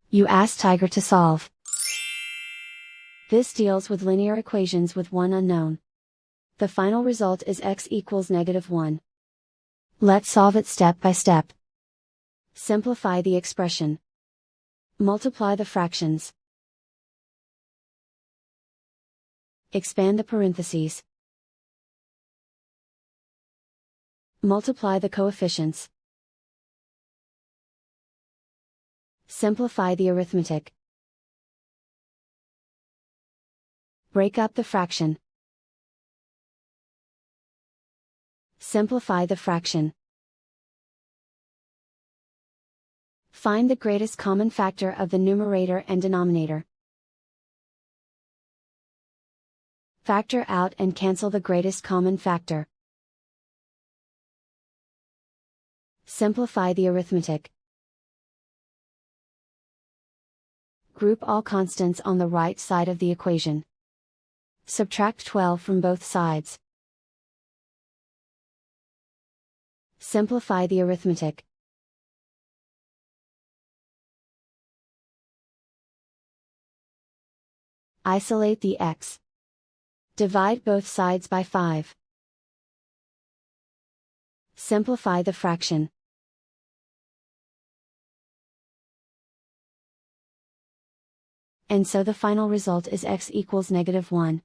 You ask Tiger to solve. This deals with linear equations with one unknown. The final result is x equals -1. Let's solve it step by step. Simplify the expression. Multiply the fractions. Expand the parentheses. Multiply the coefficients. Simplify the arithmetic. Break up the fraction. Simplify the fraction. Find the greatest common factor of the numerator and denominator. Factor out and cancel the greatest common factor. Simplify the arithmetic. Group all constants on the right side of the equation. Subtract 12 from both sides. Simplify the arithmetic. Isolate the x. Divide both sides by 5. Simplify the fraction. And so the final result is x equals -1.